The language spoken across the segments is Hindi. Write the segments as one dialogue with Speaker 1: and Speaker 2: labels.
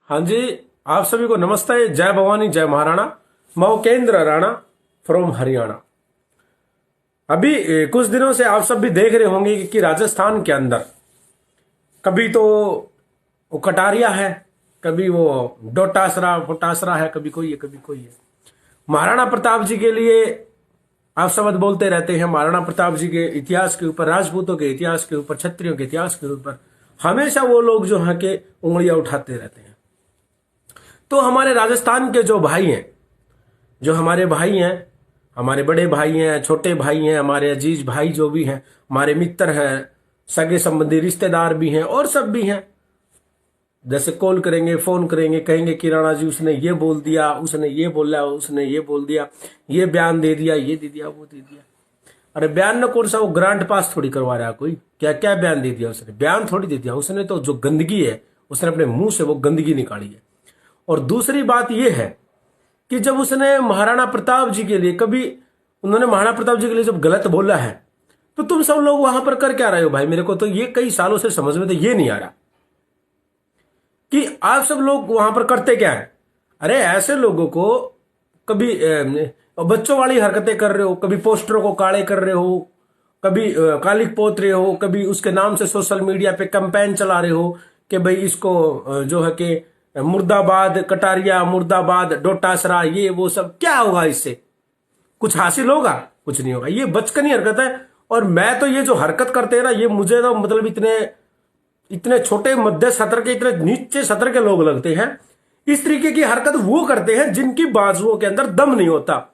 Speaker 1: हाँ जी, आप सभी को नमस्ते। जय भवानी, जय महाराणा। मैं उपेंद्र राणा फ्रॉम हरियाणा। अभी कुछ दिनों से आप सब भी देख रहे होंगे कि राजस्थान के अंदर कभी तो वो कटारिया है, कभी वो डोटासरा फोटासरा है, कभी कोई है कभी कोई है। महाराणा प्रताप जी के लिए आप शब्द बोलते रहते हैं। महाराणा प्रताप जी के इतिहास के ऊपर, राजपूतों के इतिहास के ऊपर, क्षत्रियों के इतिहास के ऊपर हमेशा वो लोग जो है कि उंगलियां उठाते रहते हैं। तो हमारे राजस्थान के जो भाई हैं, जो हमारे भाई हैं, हमारे बड़े भाई हैं, छोटे भाई हैं, हमारे अजीज भाई जो भी हैं, हमारे मित्र हैं, सगे संबंधी रिश्तेदार भी हैं और सब भी हैं। जैसे कॉल करेंगे, फोन करेंगे, कहेंगे कि राणा जी उसने ये बोल दिया, उसने ये बोला, उसने ये बोल दिया, ये बयान दे दिया, ये दे दिया, वो दे दिया। अरे बयान न कौन सा, वो ग्रांट पास थोड़ी करवा रहा है कोई। क्या क्या बयान दे दिया उसने? बयान थोड़ी दे दिया उसने, तो जो गंदगी है उसने अपने मुंह से वो गंदगी निकाली है। और दूसरी बात यह है कि जब उसने महाराणा प्रताप जी के लिए उन्होंने महाराणा प्रताप जी के लिए जब गलत बोला है, तो तुम सब लोग वहां पर कर क्या रहे हो भाई? मेरे को तो ये कई सालों से समझ में तो ये नहीं आ रहा कि आप सब लोग वहां पर करते क्या है। अरे ऐसे लोगों को कभी बच्चों वाली हरकतें कर रहे हो, कभी पोस्टरों को काले कर रहे हो, कभी कालिक पोत रहे हो, कभी उसके नाम से सोशल मीडिया पे कैंपेन चला रहे हो कि भाई इसको जो है कि मुर्दाबाद कटारिया, मुर्दाबाद डोटासरा, ये वो सब। क्या होगा इससे? कुछ हासिल होगा? कुछ नहीं होगा। ये बचकानी हरकत है। और मैं तो ये जो हरकत करते हैं ना, ये मुझे तो मतलब इतने छोटे मध्य सत्र के, इतने नीचे सत्र के लोग लगते हैं। इस तरीके की हरकत वो करते हैं जिनकी बाजुओं के अंदर दम नहीं होता,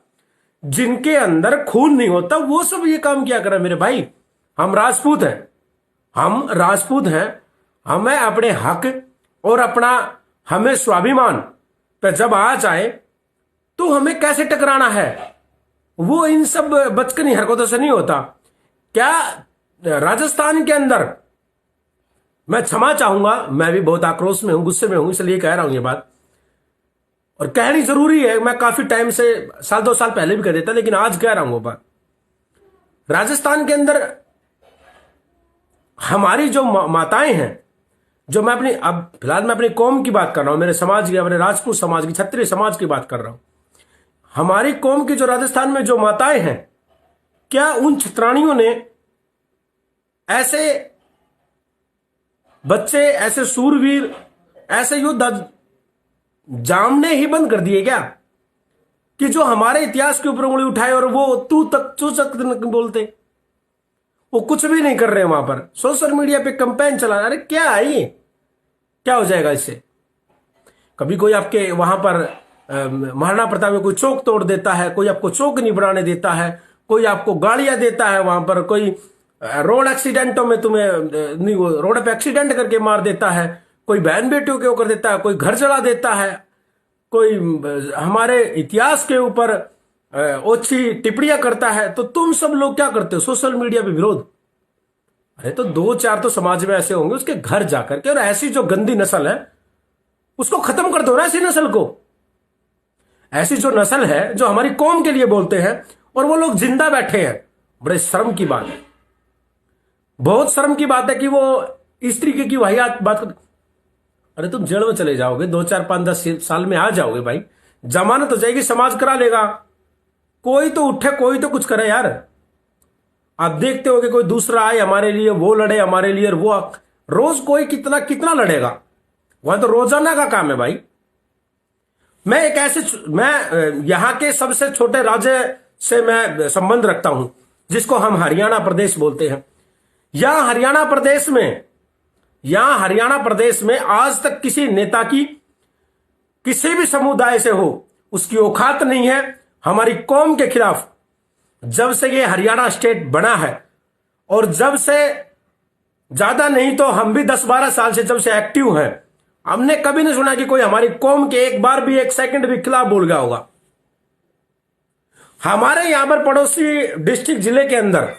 Speaker 1: जिनके अंदर खून नहीं होता, वो सब ये काम किया करे। मेरे भाई, हम राजपूत हैं, हम राजपूत हैं। हमें अपने हक और हमें स्वाभिमान पे जब आ जाए तो हमें कैसे टकराना है, वो इन सब बचकानी हरकतों से नहीं होता। क्या राजस्थान के अंदर, मैं क्षमा चाहूंगा, मैं भी बहुत आक्रोश में हूं, गुस्से में हूं, इसलिए कह रहा हूं ये बात। और कहनी जरूरी है। मैं काफी टाइम से, साल 2 साल पहले भी कह देता, लेकिन आज कह रहा हूं वो बात। राजस्थान के अंदर हमारी जो माताएं हैं, जो मैं अब फिलहाल मैं अपनी कौम की बात कर रहा हूं, मेरे समाज की, अपने राजपूत समाज की, क्षत्रिय समाज की बात कर रहा हूं। हमारी कौम की जो राजस्थान में जो माताएं हैं, क्या उन छत्राणियों ने ऐसे बच्चे, ऐसे सूरवीर, ऐसे योद्धा जामने ही बंद कर दिए क्या कि जो हमारे इतिहास के ऊपर उंगली उठाए और वो तू तक बोलते? वो कुछ भी नहीं कर रहे वहां पर, सोशल मीडिया पे कैंपेन चला। अरे क्या है ये? क्या हो जाएगा इससे? कभी कोई आपके वहां पर महाराणा प्रताप में कोई चौक तोड़ देता है, कोई आपको चौक नहीं बनाने देता है, कोई आपको गालियां देता है वहां पर, कोई रोड एक्सीडेंटों में तुम्हें नहीं, वो रोड पे एक्सीडेंट करके मार देता है, कोई बहन बेटियों के ऊपर देता है, कोई घर जला देता है, कोई हमारे इतिहास के ऊपर ओछी टिप्पणियां करता है, तो तुम सब लोग क्या करते हो? सोशल मीडिया पे विरोध। अरे तो 2-4 तो समाज में ऐसे होंगे, उसके घर जाकर के, और ऐसी जो गंदी नस्ल है उसको खत्म कर दो ना। ऐसी नस्ल को, ऐसी जो नस्ल है जो हमारी कौम के लिए बोलते हैं और वो लोग जिंदा बैठे हैं। बड़े शर्म की बात है, बहुत शर्म की बात है कि वो इस तरीके की वाहियात बात कर। अरे तुम जेल में चले जाओगे, 2, 4, 5, 10 साल में आ जाओगे भाई, जमानत हो जाएगी, समाज करा लेगा। कोई तो उठे, कोई तो कुछ करे यार। आप देखते हो कि कोई दूसरा आए हमारे लिए, वो लड़े हमारे लिए, और वो रोज कोई कितना कितना लड़ेगा? वह तो रोजाना का काम है भाई। मैं यहां के सबसे छोटे राज्य से मैं संबंध रखता हूं, जिसको हम हरियाणा प्रदेश बोलते हैं। यहां हरियाणा प्रदेश में आज तक किसी नेता की, किसी भी समुदाय से हो, उसकी औकात नहीं है हमारी कौम के खिलाफ। जब से ये हरियाणा स्टेट बना है, और जब से, ज्यादा नहीं तो हम भी 10-12 साल से जब से एक्टिव हैं, हमने कभी नहीं सुना कि कोई हमारी कौम के एक बार भी, 1 सेकंड भी खिलाफ बोल गया होगा। हमारे यहां पर पड़ोसी डिस्ट्रिक्ट जिले के अंदर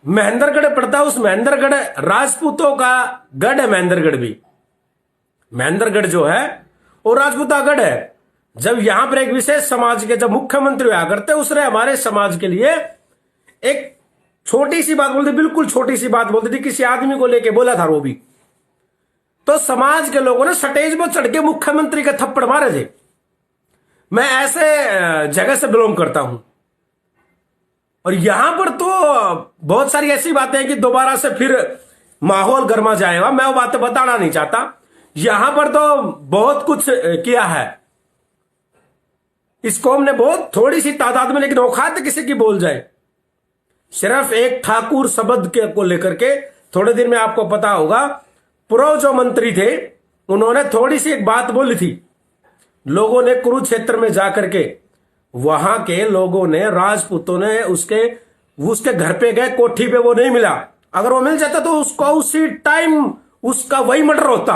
Speaker 1: महेंद्रगढ़ पड़ता है। उस महेंद्रगढ़ राजपूतों का गढ़ है। महेंद्रगढ़ भी, महेंद्रगढ़ जो है वो राजपूता गढ़ है। जब यहां पर एक विशेष समाज के जब मुख्यमंत्री हुआ करते, उसने हमारे समाज के लिए एक छोटी सी बात बोलती, बिल्कुल छोटी सी बात बोलती थी, किसी आदमी को लेके बोला था वो भी। तो समाज के लोगों ने स्टेज पर चढ़ के मुख्यमंत्री के थप्पड़ मारे थे। मैं ऐसे जगह से बिलोंग करता हूं और यहां पर तो बहुत सारी ऐसी बातें हैं कि दोबारा से फिर माहौल गर्मा जाएगा। मैं वो बातें बताना नहीं चाहता। यहां पर तो बहुत कुछ किया है इस कौम ने, बहुत थोड़ी सी तादाद में, लेकिन औकात किसी की बोल जाए। सिर्फ एक ठाकुर शब्द के को लेकर के थोड़े दिन में आपको पता होगा, पूर्व जो मंत्री थे उन्होंने थोड़ी सी एक बात बोली थी। लोगों ने कुरुक्षेत्र में जाकर के, वहां के लोगों ने, राजपूतों ने उसके घर पे गए, कोठी पे वो नहीं मिला। अगर वो मिल जाता तो उसको उसी टाइम उसका वही मर्डर होता।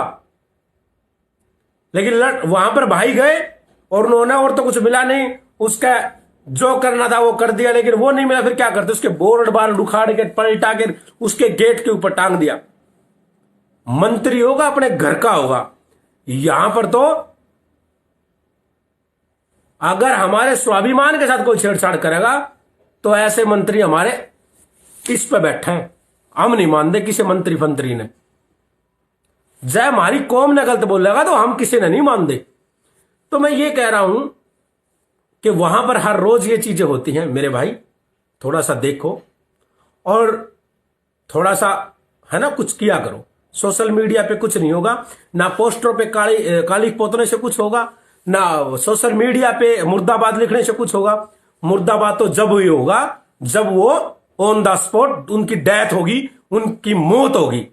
Speaker 1: लेकिन वहां पर भाई गए और उन्होंने, और तो कुछ मिला नहीं, उसका जो करना था वो कर दिया, लेकिन वो नहीं मिला। फिर क्या करते, उसके बोर्ड बार उखाड़ के पलटा के उसके गेट के ऊपर टांग दिया। मंत्री होगा अपने घर का होगा। यहां पर तो अगर हमारे स्वाभिमान के साथ कोई छेड़छाड़ करेगा तो ऐसे मंत्री हमारे इस पे बैठे हैं। हम नहीं मानते किसी मंत्री फंत्री ने। जय हमारी कौम ने गलत बोलेगा तो हम किसी ने नहीं मानते। तो मैं ये कह रहा हूं कि वहां पर हर रोज ये चीजें होती हैं मेरे भाई, थोड़ा सा देखो और थोड़ा सा है ना कुछ किया करो। सोशल मीडिया पे कुछ नहीं होगा, ना पोस्टरों पे काली पोतने से कुछ होगा, ना सोशल मीडिया पे मुर्दाबाद लिखने से कुछ होगा। मुर्दाबाद तो जब ही होगा जब वो ऑन द स्पॉट उनकी डेथ होगी, उनकी मौत होगी,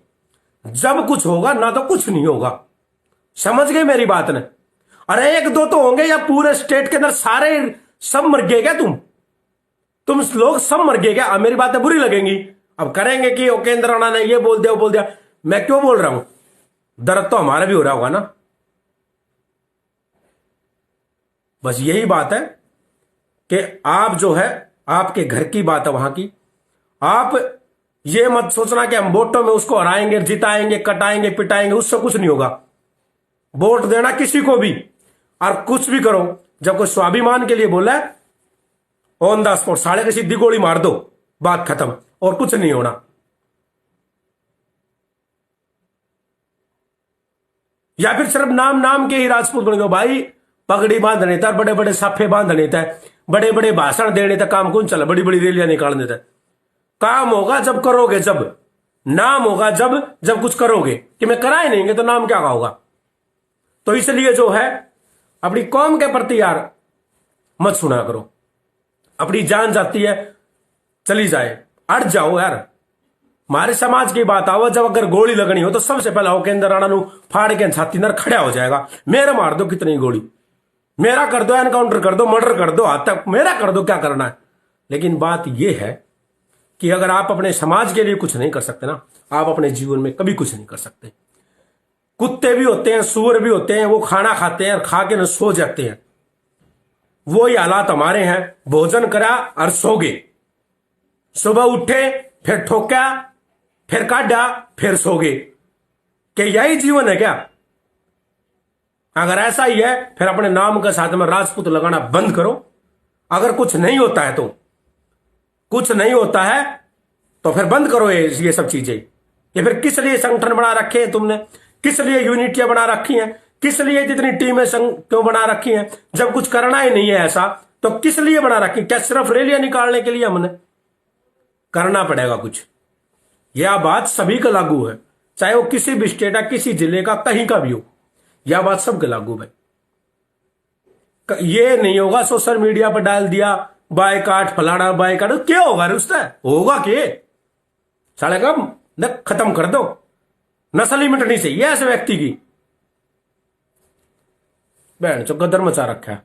Speaker 1: जब कुछ होगा, ना तो कुछ नहीं होगा। समझ गए मेरी बात ने? अरे एक दो तो होंगे या पूरे स्टेट के अंदर सारे सब मर गए क्या? तुम लोग सब मर गए क्या? अब मेरी बातें बुरी लगेंगी, अब करेंगे कि उपेंद्र राणा ने ये बोल दिया वो बोल दिया। मैं क्यों बोल रहा हूं? दर्द तो हमारा भी हो रहा होगा ना। बस यही बात है कि आप जो है, आपके घर की बात है वहां की। आप ये मत सोचना कि हम वोटों में उसको हराएंगे, जिताएंगे, कटाएंगे, पिटाएंगे, उससे कुछ नहीं होगा। वोट देना किसी को भी और कुछ भी करो, जब कोई स्वाभिमान के लिए बोला है, ऑन द स्पॉट साढ़े की सीधी गोली मार दो, बात खत्म, और कुछ नहीं होना। या फिर सिर्फ नाम के ही राजपूत बन गए भाई। पगड़ी बांधने था, बड़े बड़े साफे बांधने था, बड़े बड़े भाषण देने था, काम कौन चला, बड़ी बड़ी रैलियां निकालने था। काम होगा जब करोगे, जब नाम होगा जब कुछ करोगे। कि मैं करा ही नहीं तो नाम क्या होगा? तो इसलिए जो है अपनी कौम के प्रति यार मत सुना करो। अपनी जान जाती है चली जाए, अड़ जाओ यार। हमारे समाज की बात आओ, जब अगर गोली लगनी हो तो सबसे पहले उपेंद्र राणा नु फाड़ के छाती नर खड़ा हो जाएगा। मेरा मार दो कितनी गोली, मेरा कर दो, एनकाउंटर कर दो, मर्डर कर दो, हाथ तक मेरा कर दो, क्या करना है। लेकिन बात यह है कि अगर आप अपने समाज के लिए कुछ नहीं कर सकते ना, आप अपने जीवन में कभी कुछ नहीं कर सकते। कुत्ते भी होते हैं, सूअर भी होते हैं, वो खाना खाते हैं और खा के न सो जाते हैं। वो ही हालात हमारे हैं। भोजन करा और सो गए, सुबह उठे फिर ठोका, फिर काटा, फिर सो गए। क्या यही जीवन है क्या? अगर ऐसा ही है फिर अपने नाम के साथ में राजपूत लगाना बंद करो। अगर कुछ नहीं होता है तो कुछ नहीं होता है तो फिर बंद करो ये सब चीजें। ये फिर किस लिए संगठन बना रखे हैं तुमने? किस लिए यूनिटियां बना रखी हैं? किस लिए जितनी टीमें क्यों बना रखी हैं? जब कुछ करना ही नहीं है ऐसा तो किस लिए बना रखी? क्या सिर्फ रैलियां निकालने के लिए? हमने करना पड़ेगा कुछ। यह बात सभी का लागू है, चाहे वो किसी भी स्टेट का, किसी जिले का, कहीं का भी हो। यह बात सबके लागू है। ये नहीं होगा सोशल मीडिया पर डाल दिया बायकाट, फलाना बायकाट, क्या होगा उसका? होगा कि साले का खत्म कर दो। नस्ल ही मिटनी चाहिए ऐसे व्यक्ति की। बहन चो गदर मचा रखा है।